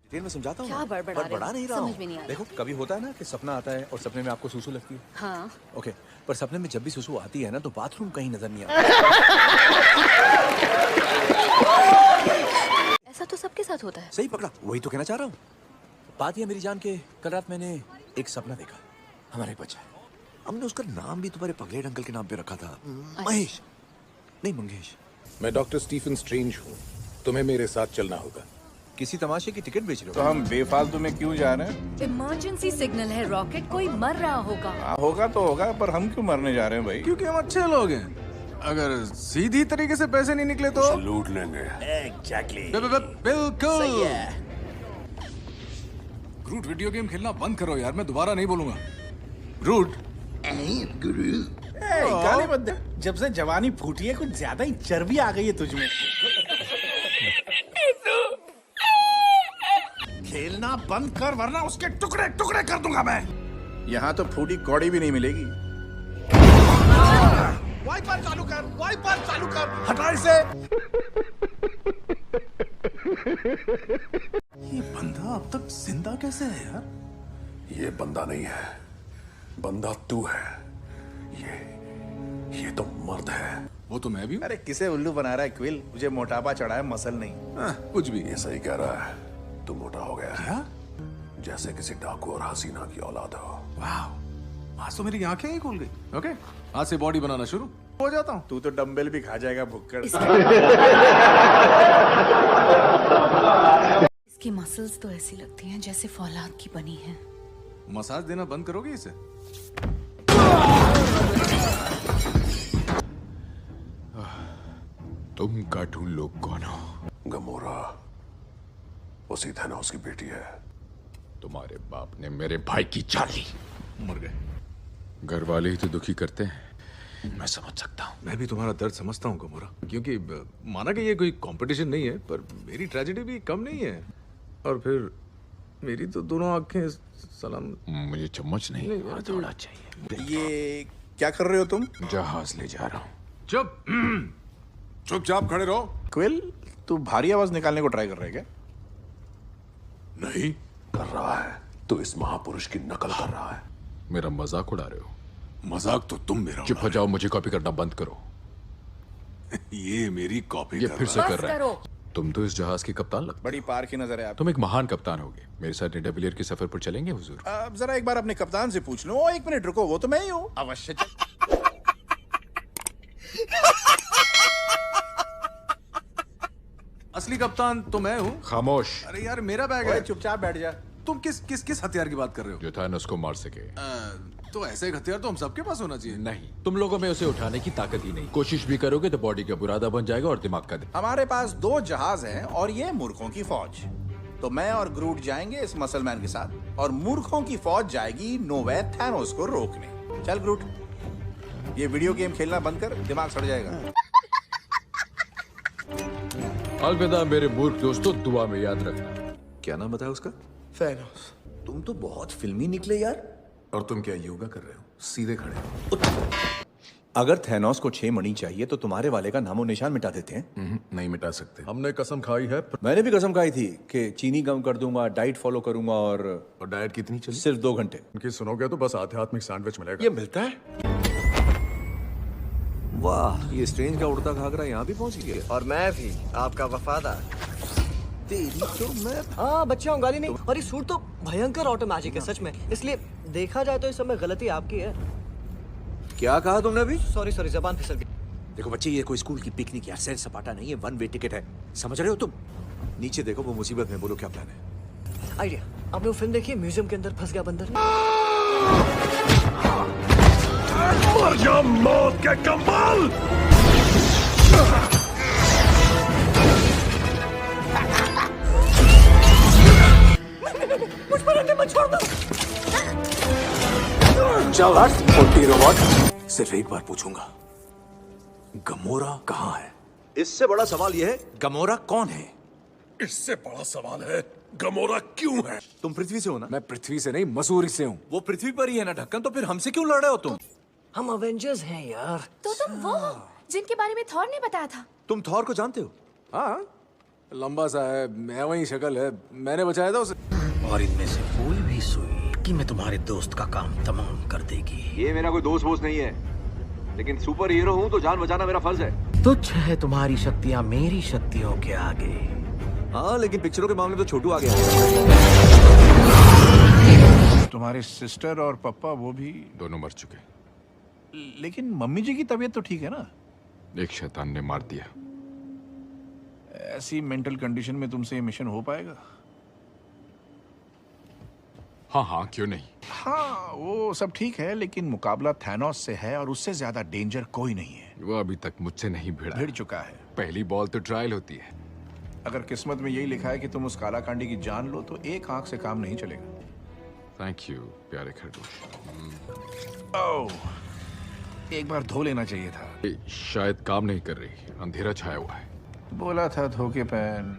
Detail में समझाता हूँ क्या बड़बड़ा पर रहे हो? बड़ा नहीं रहा हूँ। समझ में नहीं आ रहा। देखो कभी होता है ना कि सपना आता है और सपने में आपको सुसु लगती है। हाँ। ओके, पर सपने में जब भी सुसु आती है ना तो बाथरूम कहीं नजर नहीं आता। ऐसा तो सबके साथ होता है। सही पकड़ा, वही तो कहना चाह रहा हूँ। बात ये मेरी जान के कल रात मैंने एक सपना देखा। हमारा एक बच्चा है, हमने उसका नाम भी तुम्हारे पगलेट अंकल के नाम पे रखा था, महेश नहीं मंगेश। मैं डॉक्टर स्टीफन स्ट्रेंज हूँ, तुम्हें मेरे साथ चलना होगा। किसी तमाशे की टिकट बेच लो। तो हम बेफालतू में क्यों जा रहे हैं? इमरजेंसी सिग्नल है रॉकेट, कोई मर रहा होगा। होगा तो होगा, पर हम क्यों मरने जा रहे हैं भाई? क्योंकि हम अच्छे लोग हैं। अगर सीधी तरीके से पैसे नहीं निकले तो लूट लेंगे। बिल्कुल। ग्रूट वीडियो गेम खेलना बंद करो यार, मैं दोबारा नहीं बोलूंगा। ग्रूट गाली मत दे। जब से जवानी फूटी है कुछ ज्यादा ही चर्बी आ गई है तुझमें। खेलना बंद कर वरना उसके टुकड़े टुकड़े कर दूंगा मैं। यहाँ तो फूटी कौड़ी भी नहीं मिलेगी। वाइपर चालू कर, वाइपर चालू कर, हटा इसे। ये बंदा अब तक जिंदा कैसे है यार? ये बंदा नहीं है, बंदा तू है। ये तो मर्द है। वो तो मैं भी हूँ। अरे किसे उल्लू बना रहा है क्विल? मुझे मोटापा चढ़ा है, मसल नहीं। कुछ भी। ये सही कह रहा है, तू मोटा हो गया है। क्या? जैसे किसी डाकू और हसीना की औलाद हो। वाह, आज तो मेरी आंखें ही खुल गई। ओके, आज से बॉडी बनाना शुरू हो जाता हूँ। तू तो डंबल भी खा जाएगा भुक्कड़। इसकी मसल्स तो ऐसी लगती हैं जैसे फौलाद की बनी है। मसाज देना बंद करोगे इसे? तुम कार्टून लोग कौन हो? गमोरा उसी थैनोस की बेटी है। तुम्हारे बाप ने मेरे भाई की जान ली। मर गए। घर वाले ही तो दुखी करते हैं, मैं समझ सकता हूँ। मैं भी तुम्हारा दर्द समझता हूँ गमोरा, क्योंकि माना कि ये कोई कंपटीशन नहीं है, पर मेरी ट्रेजेडी भी कम नहीं है। और फिर मेरी तो दोनों आंखें सलाम। मुझे चम्मच नहीं, थोड़ा चाहिए। ये क्या कर रहे हो तुम? जहाज ले जा रहा हूँ। चुप चुपचाप खड़े रहो। क्विल, तू भारी आवाज निकालने को ट्राई कर रहा है क्या? नहीं कर रहा है, तू इस महापुरुष की नकल कर रहा है। मेरा मजाक उड़ा रहे हो? मजाक तो तुम मेरा चुप हो जाओ, मुझे कॉपी करना बंद करो। ये मेरी कॉपी ये कर फिर रहा से है। कर रहे हैं। तुम तो इस जहाज के कप्तान लगते। बड़ी पार की नजर है आप। तुम एक महान कप्तान होगे। मेरे साथ नेटरविलियर के सफर पर चलेंगे हुजूर? अब जरा एक बार अपने कप्तान से पूछ लो। एक मिनट रुको, वो तो मैं ही हूँ। अवश्य। असली कप्तान तो मैं हूँ। खामोश। अरे यार मेरा बैग है। चुपचाप बैठ जा। तुम किस हथियार की बात कर रहे हो? जो था न उसको मार सके। तो ऐसे एक हथियार तो हम सबके पास होना चाहिए। नहीं, तुम लोगों में उसे उठाने की ताकत ही नहीं। कोशिश भी करोगे तो बॉडी का बुरादा बन जाएगा और दिमाग का। हमारे पास 2 जहाज हैं और ये मूर्खों की फौज। तो मैं और ग्रूट जाएंगे इस मसलमैन के साथ, और मूर्खों की फौज जाएगी नोवैथ थैनोस को रोकने। चल ग्रूट, ये वीडियो गेम खेलना बंद कर, दिमाग सड़ जाएगा। अलविदा मेरे मूर्ख दोस्तों, दुआ में याद रखना। क्या नाम बताया उसका? थैनोस। तुम तो बहुत फिल्मी निकले यार। और तुम क्या योगा कर रहे हो? सीधे खड़े हो। अगर थैनोस को 6 मणि चाहिए तो तुम्हारे वाले का नामो निशान मिटा देते हैं। नहीं मिटा सकते। हमने कसम खाई है। मैंने भी कसम खाई थी कि चीनी कम कर दूंगा, डाइट फॉलो करूंगा और डाइट कितनी चली? सिर्फ 2 घंटे। उनकी सुनोगे तो बस आध्यात्मिक सैंडविच मिलेगा। ये मिलता है? वाह, ये स्ट्रेंज का उड़ता घाघरा यहाँ भी पहुंच गया। और मैं भी आपका वफादार। तेरी तो मैं। हाँ बच्चा हूँ, गाली नहीं। और ये सूट तो भयंकर ऑटो मैजिक है सच में, इसलिए देखा जाए तो इस समय गलती आपकी है। क्या कहा तुमने अभी? सॉरी जबान फिसल गई। देखो बच्चे, ये कोई स्कूल की पिकनिक या सैर सपाटा नहीं है, 1 वे टिकट है। समझ रहे हो तुम? नीचे देखो, वो मुसीबत में। बोलो क्या प्लान है? आइडिया, आपने वो फिल्म देखी है म्यूजियम के अंदर फंस गया बंदर? मर जा मौत के कमाल। मुझ पर अंडे मत छोड़ दो। चल हट, पोटी रोबोट। सिर्फ एक बार पूछूंगा, गमोरा कहाँ है? इससे बड़ा सवाल यह है, गमोरा कौन है? इससे बड़ा सवाल है, गमोरा क्यों है? तुम पृथ्वी से हो ना? मैं पृथ्वी से नहीं, मसूरी से हूँ। वो पृथ्वी पर ही है ना ढक्कन, तो फिर हमसे क्यों लड़ रहे हो तुम? हम अवेंजर्स हैं यार। तो तुम वो हो जिनके बारे में थॉर ने बताया था। तुम थॉर को जानते हो? हाँ, लंबा सा है, मैं वही शक्ल है, मैंने बचाया था उसे। और इनमें से कोई भी सुई कि मैं तुम्हारे दोस्त का काम तमाम कर देगी। ये मेरा कोई दोस्त वोस्त नहीं है, लेकिन सुपर हीरो हूँ तो जान बचाना मेरा फर्ज है। तुच्छ है तुम्हारी शक्तियां मेरी शक्तियों के आगे। हाँ, लेकिन पिक्चरों के मामले में तो छोटू आ गया। तुम्हारे सिस्टर और पापा वो भी, दोनों मर चुके। लेकिन मम्मी जी की तबीयत तो ठीक है ना? एक शैतान ने मार दिया। ऐसी मेंटल कंडीशन में तुमसे ये मिशन हो पाएगा? हाँ हाँ, क्यों नहीं। हाँ, वो सब ठीक है, लेकिन मुकाबला थैनोस से है और उससे ज्यादा डेंजर कोई नहीं है। वो अभी तक मुझसे नहीं भिड़ा। भिड़ चुका है। पहली बॉल तो ट्रायल होती है। अगर किस्मत में यही लिखा है कि तुम उस कालाकांडी की जान लो तो एक आंख से काम नहीं चलेगा। थैंक यू प्यारे खरगोश। ओह, एक बार धो लेना चाहिए था। ये शायद काम नहीं कर रही, अंधेरा छाया हुआ है। बोला था धो के पहन।